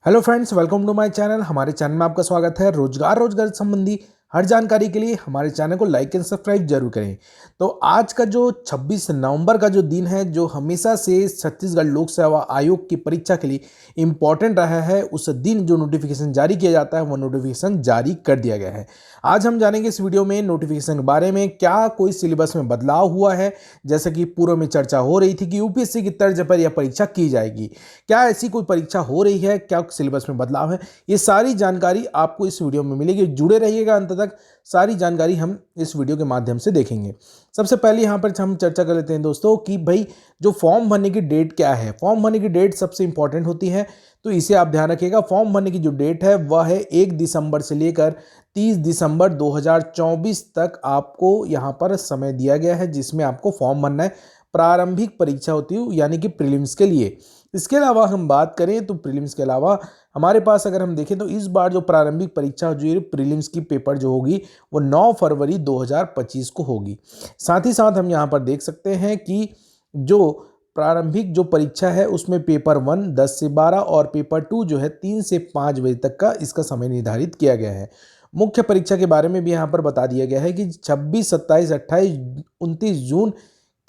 Hello friends, welcome to my channel. हमारे channel में आपका स्वागत है। रोजगार संबंधी हर जानकारी के लिए हमारे चैनल को लाइक एंड सब्सक्राइब जरूर करें। तो आज का जो 26 नवंबर का जो दिन है, जो हमेशा से छत्तीसगढ़ लोक सेवा आयोग की परीक्षा के लिए इम्पॉर्टेंट रहा है, उस दिन जो नोटिफिकेशन जारी किया जाता है वो नोटिफिकेशन जारी कर दिया गया है। आज हम जानेंगे इस वीडियो में नोटिफिकेशन के बारे में, क्या कोई सिलेबस में बदलाव हुआ है, जैसे कि पूर्व में चर्चा हो रही थी कि यूपीएससी की तर्ज पर यह परीक्षा की जाएगी। क्या ऐसी कोई परीक्षा हो रही है, क्या सिलेबस में बदलाव है, ये सारी जानकारी आपको इस वीडियो में मिलेगी। जुड़े रहिएगा अंत तक, सारी जानकारी हम इस वीडियो के माध्यम से देखेंगे। सबसे पहले यहाँ पर हम चर्चा कर लेते हैं दोस्तों कि भाई जो फॉर्म भरने की डेट क्या है। फॉर्म भरने की डेट सबसे इंपॉर्टेंट होती है, तो इसे आप ध्यान रखिएगा। फॉर्म भरने की जो डेट है वह है 1 दिसंबर से लेकर 30 दिसंबर 2024 तक आपको यहाँ पर समय दिया गया है, जिसमें आपको फॉर्म भरना है। प्रारंभिक परीक्षा होती है, यानी कि प्रीलिम्स के लिए। इसके अलावा हम बात करें तो प्रीलिम्स के अलावा हमारे पास अगर हम देखें तो इस बार जो प्रारंभिक परीक्षा जो प्रीलिम्स की पेपर जो होगी वो 9 फरवरी 2025 को होगी। साथ ही साथ हम यहाँ पर देख सकते हैं कि जो प्रारंभिक जो परीक्षा है उसमें पेपर 1 10 से 12 और पेपर 2 जो है 3 से 5 बजे तक का इसका समय निर्धारित किया गया है। मुख्य परीक्षा के बारे में भी यहाँ पर बता दिया गया है कि 26, 27, 28, 29 जून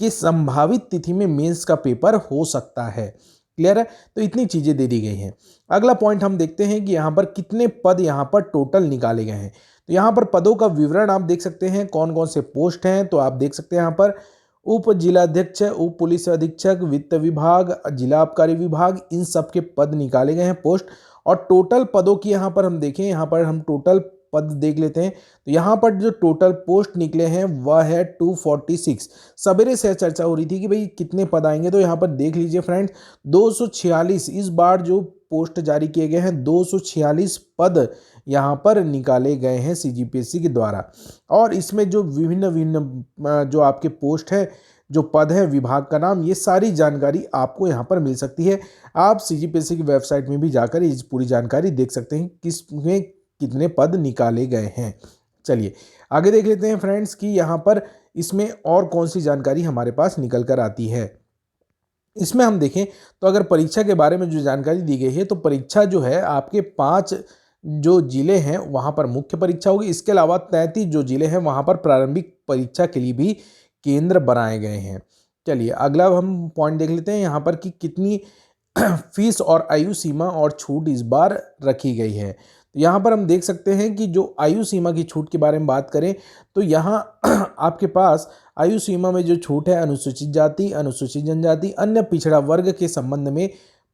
की संभावित तिथि में मेंस का पेपर हो सकता है। क्लियर है? तो इतनी चीजें दे दी गई हैं। अगला पॉइंट हम देखते हैं कि यहाँ पर कितने पद यहाँ पर टोटल निकाले गए हैं। तो यहाँ पर पदों का विवरण आप देख सकते हैं, कौन कौन से पोस्ट हैं। तो आप देख सकते हैं यहाँ पर उप जिलाध्यक्ष, उप पुलिस अधीक्षक, वित्त विभाग, जिला आबकारी विभाग, इन सब के पद निकाले गए हैं, पोस्ट। और टोटल पदों की यहाँ पर हम देखें, यहाँ पर हम टोटल पद देख लेते हैं। तो यहाँ पर जो टोटल पोस्ट निकले हैं वह है 246। सवेरे से चर्चा हो रही थी कि भाई कितने पद आएंगे, तो यहाँ पर देख लीजिए फ्रेंड्स, 246 इस बार जो पोस्ट जारी किए गए हैं, 246 पद यहाँ पर निकाले गए हैं सीजीपीएससी के द्वारा। और इसमें जो विभिन्न विभिन्न जो आपके पोस्ट है, जो पद है, विभाग का नाम, ये सारी जानकारी आपको यहाँ पर मिल सकती है। आप सीजीपीएससी की वेबसाइट में भी जाकर इस पूरी जानकारी देख सकते हैं किसमें कितने पद निकाले गए हैं। चलिए आगे देख लेते हैं फ्रेंड्स कि यहाँ पर इसमें और कौन सी जानकारी हमारे पास निकल कर आती है। इसमें हम देखें तो अगर परीक्षा के बारे में जो जानकारी दी गई है, तो परीक्षा जो है आपके 5 जो जिले हैं वहाँ पर मुख्य परीक्षा होगी। इसके अलावा 33 जो जिले हैं वहाँ पर प्रारंभिक परीक्षा के लिए भी केंद्र बनाए गए हैं। चलिए अगला हम पॉइंट देख लेते हैं यहाँ पर कि कितनी फीस और आयु सीमा और छूट इस बार रखी गई है। तो यहाँ पर हम देख सकते हैं कि जो आयु सीमा की छूट के बारे में बात करें तो यहाँ आपके पास आयु सीमा में जो छूट है, अनुसूचित जाति, अनुसूचित जनजाति, अन्य पिछड़ा वर्ग के संबंध में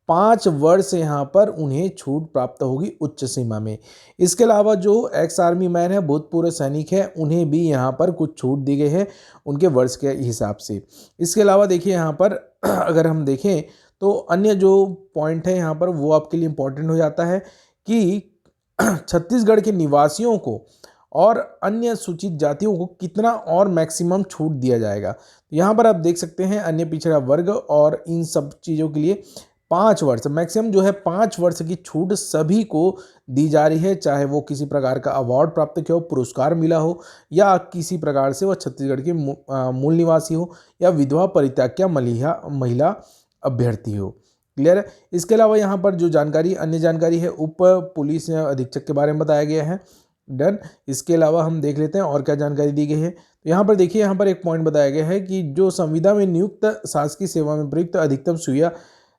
5 वर्ष यहाँ पर उन्हें छूट प्राप्त होगी उच्च सीमा में। इसके अलावा जो एक्स आर्मी मैन है, भूतपूर्व सैनिक है, उन्हें भी यहाँ पर कुछ छूट दी गई है उनके वर्ष के हिसाब से। इसके अलावा देखिए यहाँ पर अगर हम देखें तो अन्य जो पॉइंट है यहाँ पर वो आपके लिए इम्पोर्टेंट हो जाता है कि छत्तीसगढ़ के निवासियों को और अन्य सूचित जातियों को कितना और मैक्सिमम छूट दिया जाएगा। तो यहाँ पर आप देख सकते हैं अन्य पिछड़ा वर्ग और इन सब चीज़ों के लिए 5 वर्ष मैक्सिमम जो है 5 वर्ष की छूट सभी को दी जा रही है, चाहे वो किसी प्रकार का अवार्ड प्राप्त किया हो, पुरस्कार मिला हो, या किसी प्रकार से वह छत्तीसगढ़ के मूल निवासी हो, या विधवा परित्याग महिला अभ्यर्थी हो। क्लियर है? इसके अलावा यहाँ पर जो जानकारी अन्य जानकारी है, उप पुलिस अधीक्षक के बारे में बताया गया है। डन। इसके अलावा हम देख लेते हैं और क्या जानकारी दी गई है। तो यहाँ पर देखिए, यहाँ पर एक पॉइंट बताया गया है कि जो संविदा में नियुक्त शासकीय सेवा में प्रयुक्त अधिकतम सुइया,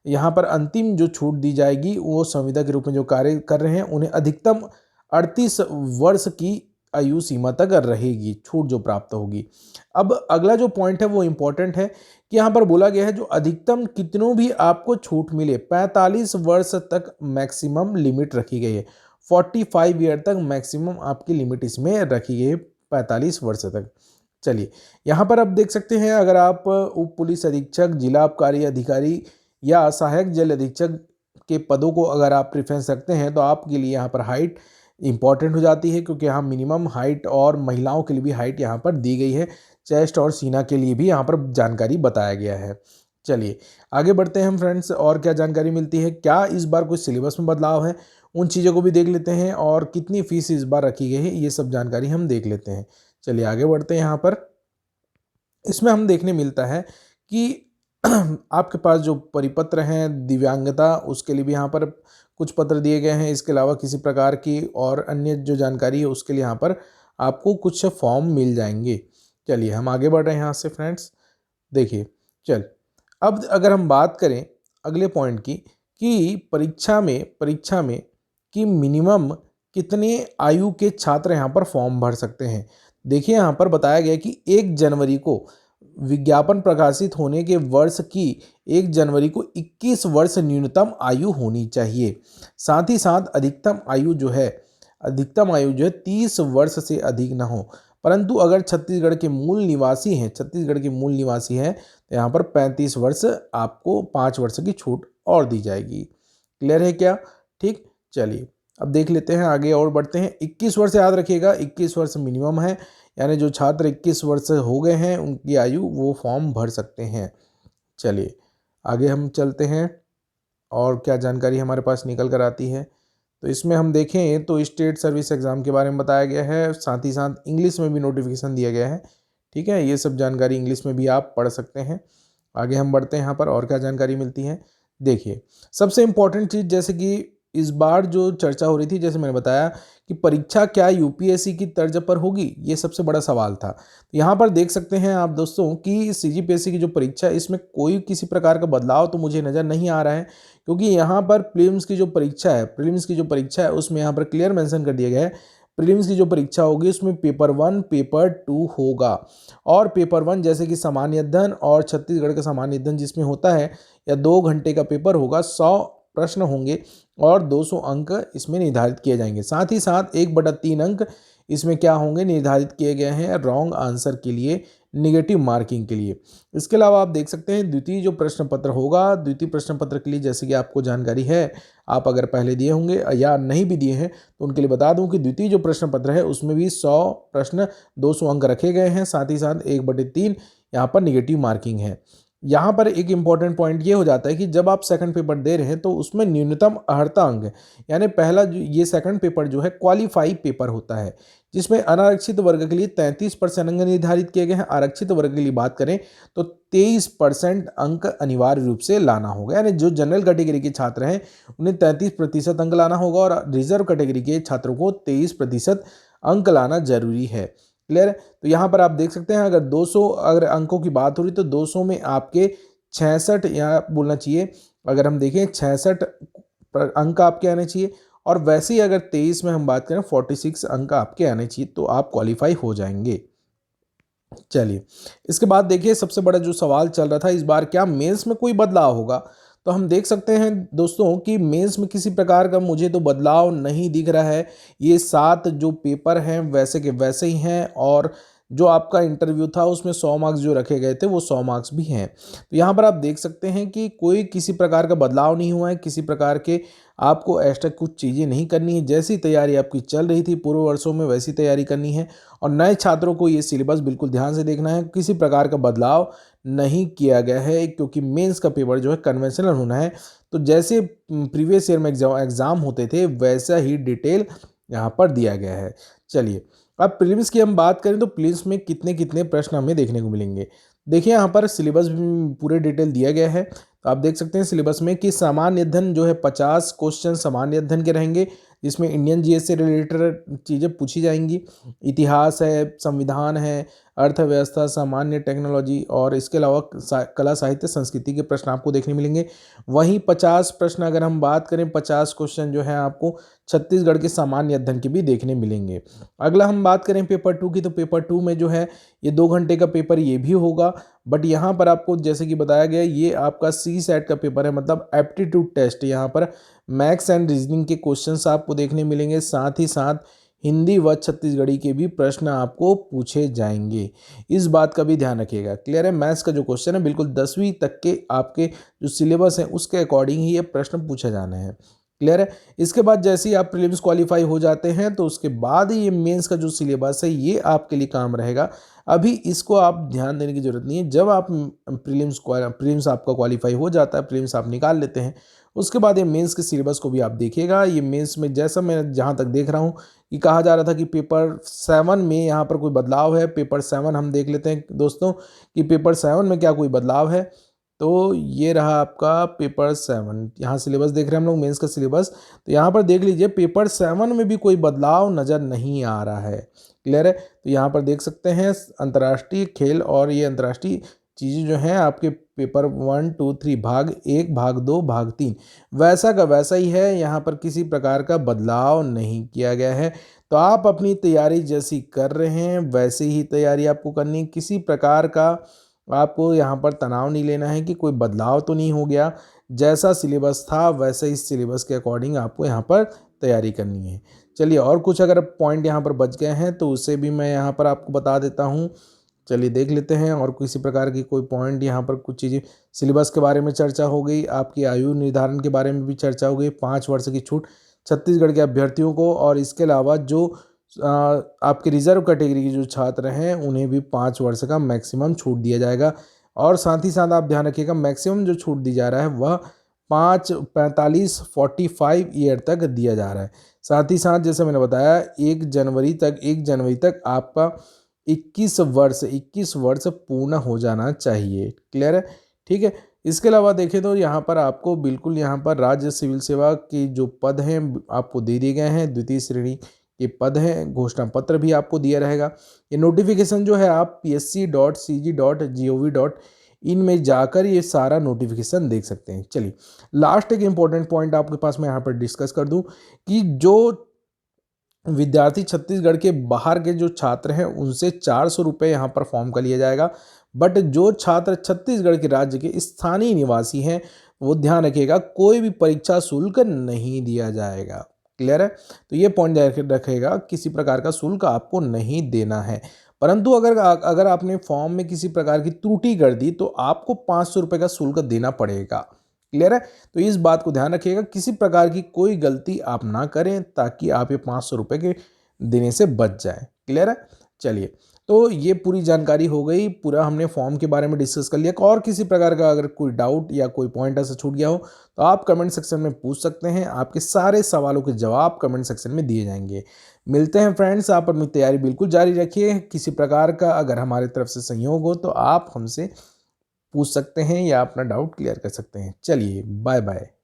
यहाँ पर अंतिम जो छूट दी जाएगी वो संविदा के रूप में जो कार्य कर रहे हैं उन्हें अधिकतम 38 वर्ष की आयु सीमा तक रहेगी छूट जो प्राप्त होगी। अब अगला जो पॉइंट है वो इम्पोर्टेंट है कि यहाँ पर बोला गया है जो अधिकतम कितनों भी आपको छूट मिले, 45 वर्ष तक मैक्सिमम लिमिट रखी गई है। 45 ईयर तक मैक्सिमम आपकी लिमिट इसमें रखी गई है, 45 वर्ष तक। चलिए यहाँ पर आप देख सकते हैं, अगर आप उप पुलिस अधीक्षक, जिला आबकारी अधिकारी या सहायक जल अधीक्षक के पदों को अगर आप प्रेफरेंस रखते हैं तो आपके लिए यहाँ पर हाइट इंपॉर्टेंट हो जाती है, क्योंकि यहाँ मिनिमम हाइट और महिलाओं के लिए भी हाइट यहाँ पर दी गई है। चेस्ट और सीना के लिए भी यहाँ पर जानकारी बताया गया है। चलिए आगे बढ़ते हैं हम फ्रेंड्स, और क्या जानकारी मिलती है, क्या इस बार कोई सिलेबस में बदलाव है, उन चीज़ों को भी देख लेते हैं, और कितनी फीस इस बार रखी गई है ये सब जानकारी हम देख लेते हैं। चलिए आगे बढ़ते हैं। यहाँ पर इसमें हम देखने मिलता है कि आपके पास जो परिपत्र हैं दिव्यांगता, उसके लिए भी यहाँ पर कुछ पत्र दिए गए हैं, इसके अलावा किसी प्रकार की और अन्य जो जानकारी है उसके लिए यहाँ पर आपको कुछ फॉर्म मिल जाएंगे। चलिए हम आगे बढ़ रहे हैं यहाँ से फ्रेंड्स। देखिए अब अगर हम बात करें अगले पॉइंट की कि परीक्षा में कि मिनिमम कितने आयु के छात्र यहाँ पर फॉर्म भर सकते हैं। देखिए यहाँ पर बताया गया कि 1 जनवरी को विज्ञापन प्रकाशित होने के वर्ष की 1 जनवरी को 21 वर्ष न्यूनतम आयु होनी चाहिए। साथ ही साथ अधिकतम आयु जो है 30 वर्ष से अधिक ना हो। परंतु अगर छत्तीसगढ़ के मूल निवासी हैं तो यहाँ पर 35 वर्ष आपको 5 वर्ष की छूट और दी जाएगी। क्लियर है क्या? ठीक, चलिए अब देख लेते हैं आगे और बढ़ते हैं। 21 वर्ष याद रखिएगा, 21 वर्ष मिनिमम है, यानी जो छात्र 21 वर्ष हो गए हैं उनकी आयु वो फॉर्म भर सकते हैं। चलिए आगे हम चलते हैं और क्या जानकारी हमारे पास निकल कर आती है। तो इसमें हम देखें तो स्टेट सर्विस एग्ज़ाम के बारे में बताया गया है, साथ ही साथ इंग्लिश में भी नोटिफिकेशन दिया गया है। ठीक है, ये सब जानकारी इंग्लिश में भी आप पढ़ सकते हैं। आगे हम बढ़ते हैं यहाँ पर और क्या जानकारी मिलती है। देखिए सबसे इम्पोर्टेंट चीज़, जैसे कि इस बार जो चर्चा हो रही थी, जैसे मैंने बताया कि परीक्षा क्या यूपीएससी की तर्ज पर होगी, ये सबसे बड़ा सवाल था। तो यहाँ पर देख सकते हैं आप दोस्तों कि सीजीपीएससी की जो परीक्षा है इसमें कोई किसी प्रकार का बदलाव तो मुझे नज़र नहीं आ रहा है, क्योंकि यहाँ पर प्रीलिम्स की जो परीक्षा है उसमें यहाँ पर क्लियर मेंशन कर दिया गया है प्रीलिम्स की जो परीक्षा होगी उसमें पेपर 1 पेपर 2 होगा। और पेपर 1 जैसे कि सामान्य अध्ययन और छत्तीसगढ़ का सामान्य अध्ययन जिसमें होता है या 2 घंटे का पेपर होगा, 100 प्रश्न होंगे और 200 अंक इसमें निर्धारित किए जाएंगे। साथ ही साथ 1/3 अंक इसमें क्या होंगे निर्धारित किए गए हैं रॉन्ग आंसर के लिए, निगेटिव मार्किंग के लिए। इसके अलावा आप देख सकते हैं द्वितीय जो प्रश्न पत्र होगा, द्वितीय प्रश्न पत्र के लिए जैसे कि आपको जानकारी है, आप अगर पहले दिए होंगे या नहीं भी दिए हैं तो उनके लिए बता दूं कि द्वितीय जो प्रश्न पत्र है उसमें भी 100 प्रश्न 200 अंक रखे गए हैं। साथ ही साथ 1/3 यहाँ पर निगेटिव मार्किंग है। यहाँ पर एक इम्पॉर्टेंट पॉइंट ये हो जाता है कि जब आप सेकंड पेपर दे रहे हैं तो उसमें न्यूनतम अर्हता अंक, यानी पहला जो ये सेकंड पेपर जो है क्वालिफाई पेपर होता है, जिसमें अनारक्षित वर्ग के लिए 33% अंक निर्धारित किए गए हैं। आरक्षित वर्ग के लिए बात करें तो 23% अंक अनिवार्य रूप से लाना होगा, यानी जो जनरल कैटेगरी के छात्र हैं उन्हें 33% अंक लाना होगा और रिजर्व कैटेगरी के छात्रों को 23% अंक लाना जरूरी है। क्लियर है? तो यहाँ पर आप देख सकते हैं अगर 200 अगर अंकों की बात हो रही तो 200 में आपके 66 यहाँ बोलना चाहिए, अगर हम देखें 66 अंक आपके आने चाहिए। और वैसे ही अगर 23 में हम बात करें 46 अंक आपके आने चाहिए तो आप क्वालिफाई हो जाएंगे। चलिए इसके बाद देखिए सबसे बड़ा जो सवाल चल रहा था इस बार क्या मेंस में कोई बदलाव होगा। तो हम देख सकते हैं दोस्तों कि मेंस में किसी प्रकार का मुझे तो बदलाव नहीं दिख रहा है। ये 7 जो पेपर हैं वैसे के वैसे ही हैं और जो आपका इंटरव्यू था उसमें 100 मार्क्स जो रखे गए थे वो 100 मार्क्स भी हैं। तो यहाँ पर आप देख सकते हैं कि कोई किसी प्रकार का बदलाव नहीं हुआ है, किसी प्रकार के आपको एक्स्ट्रा कुछ चीज़ें नहीं करनी है। जैसी तैयारी आपकी चल रही थी पूर्व वर्षों में वैसी तैयारी करनी है और नए छात्रों को ये सिलेबस बिल्कुल ध्यान से देखना है। किसी प्रकार का बदलाव नहीं किया गया है क्योंकि मेंस का पेपर जो है कन्वेंशनल होना है, तो जैसे प्रीवियस ईयर में एग्ज़ाम होते थे वैसा ही डिटेल यहाँ पर दिया गया है। चलिए अब प्रीलिम्स की हम बात करें तो प्रीलिम्स में कितने कितने प्रश्न हमें देखने को मिलेंगे। देखिए यहाँ पर सिलेबस भी पूरे डिटेल दिया गया है, तो आप देख सकते हैं सिलेबस में कि सामान्य अध्ययन जो है 50 क्वेश्चन सामान्य अध्ययन के रहेंगे, जिसमें इंडियन जीएस से रिलेटेड चीज़ें पूछी जाएंगी। इतिहास है, संविधान है, अर्थव्यवस्था, सामान्य टेक्नोलॉजी और इसके अलावा कला साहित्य संस्कृति के प्रश्न आपको देखने मिलेंगे। वहीं 50 प्रश्न अगर हम बात करें 50 क्वेश्चन जो है आपको छत्तीसगढ़ के सामान्य अध्ययन के भी देखने मिलेंगे। अगला हम बात करें पेपर 2 की, तो पेपर 2 में जो है ये 2 घंटे का पेपर ये भी होगा, बट यहाँ पर आपको जैसे कि बताया गया ये आपका CSAT का पेपर है, मतलब एप्टीट्यूड टेस्ट। यहाँ पर मैथ्स एंड रीजनिंग के क्वेश्चंस आपको देखने मिलेंगे, साथ ही साथ हिंदी व छत्तीसगढ़ी के भी प्रश्न आपको पूछे जाएंगे। इस बात का भी ध्यान रखिएगा। क्लियर है? मैथ्स का जो क्वेश्चन है बिल्कुल 10वीं तक के आपके जो सिलेबस है उसके अकॉर्डिंग ही ये प्रश्न पूछे जाने हैं। क्लियर है? इसके बाद जैसे ही आप प्रीलिम्स क्वालिफाई हो जाते हैं तो उसके बाद ही ये मेंस का जो सिलेबस है ये आपके लिए काम रहेगा। अभी इसको आप ध्यान देने की जरूरत नहीं है। जब आप प्रीलिम्स आपका क्वालिफाई हो जाता है, प्रीलिम्स आप निकाल लेते हैं, उसके बाद ये मेंस के सिलेबस को भी आप देखिएगा। ये मेंस में जैसा मैं जहाँ तक देख रहा हूँ कि कहा जा रहा था कि पेपर 7 में यहाँ पर कोई बदलाव है। पेपर 7 हम देख लेते हैं दोस्तों कि पेपर 7 में क्या कोई बदलाव है। तो ये रहा आपका पेपर 7। यहाँ सिलेबस देख रहे हैं हम लोग, मेंस का सिलेबस। तो यहाँ पर देख लीजिए पेपर 7 में भी कोई बदलाव नज़र नहीं आ रहा है। क्लियर है? तो यहाँ पर देख सकते हैं अंतर्राष्ट्रीय खेल और ये अंतर्राष्ट्रीय चीज़ें जो हैं आपके पेपर 1, 2, 3 भाग 1, भाग 2, भाग 3 वैसा का वैसा ही है। यहाँ पर किसी प्रकार का बदलाव नहीं किया गया है। तो आप अपनी तैयारी जैसी कर रहे हैं वैसे ही तैयारी आपको करनी है। किसी प्रकार का आपको यहाँ पर तनाव नहीं लेना है कि कोई बदलाव तो नहीं हो गया। जैसा सिलेबस था वैसे ही सिलेबस के अकॉर्डिंग आपको यहाँ पर तैयारी करनी है। चलिए, और कुछ अगर पॉइंट यहाँ पर बच गए हैं तो उसे भी मैं यहाँ पर आपको बता देता हूँ। चलिए देख लेते हैं। और किसी प्रकार की कोई पॉइंट यहाँ पर कुछ चीज़ें सिलेबस के बारे में चर्चा हो गई, आपकी आयु निर्धारण के बारे में भी चर्चा हो गई, 5 वर्ष की छूट छत्तीसगढ़ के अभ्यर्थियों को, और इसके अलावा जो आपके रिजर्व कैटेगरी के जो छात्र हैं उन्हें भी 5 वर्ष का मैक्सिमम छूट दिया जाएगा। और साथ ही साथ आप ध्यान रखिएगा मैक्सिमम जो छूट दी जा रहा है वह 45 ईयर तक दिया जा रहा है। साथ ही साथ जैसे मैंने बताया 1 जनवरी तक आपका 21 वर्ष पूर्ण हो जाना चाहिए। क्लियर है? ठीक है। इसके अलावा देखें तो यहाँ पर आपको बिल्कुल यहाँ पर राज्य सिविल सेवा के जो पद हैं आपको दे दिए गए हैं, द्वितीय श्रेणी के पद हैं। घोषणा पत्र भी आपको दिया रहेगा। ये नोटिफिकेशन जो है आप psc.cg.gov.in में जाकर ये सारा नोटिफिकेशन देख सकते हैं। चलिए लास्ट एक इम्पॉर्टेंट पॉइंट आपके पास मैं यहाँ पर डिस्कस कर दूँ कि जो विद्यार्थी छत्तीसगढ़ के बाहर के जो छात्र हैं उनसे 400 रुपये यहाँ पर फॉर्म का लिया जाएगा। बट जो छात्र छत्तीसगढ़ के राज्य के स्थानीय निवासी हैं वो ध्यान रखिएगा कोई भी परीक्षा शुल्क नहीं दिया जाएगा। क्लियर है? तो ये पॉइंट रखेगा, किसी प्रकार का शुल्क आपको नहीं देना है। परंतु अगर आपने फॉर्म में किसी प्रकार की त्रुटि कर दी तो आपको 500 रुपये का शुल्क देना पड़ेगा। क्लियर है? तो इस बात को ध्यान रखिएगा, किसी प्रकार की कोई गलती आप ना करें ताकि आप ये 500 रुपये के देने से बच जाए। क्लियर है? चलिए, तो ये पूरी जानकारी हो गई, पूरा हमने फॉर्म के बारे में डिस्कस कर लिया। और किसी प्रकार का अगर कोई डाउट या कोई पॉइंट ऐसा छूट गया हो तो आप कमेंट सेक्शन में पूछ सकते हैं। आपके सारे सवालों के जवाब कमेंट सेक्शन में दिए जाएंगे। मिलते हैं फ्रेंड्स, आप अपनी तैयारी बिल्कुल जारी रखिए। किसी प्रकार का अगर हमारी तरफ से सहयोग हो तो आप हमसे पूछ सकते हैं या अपना डाउट क्लियर कर सकते हैं। चलिए बाय बाय।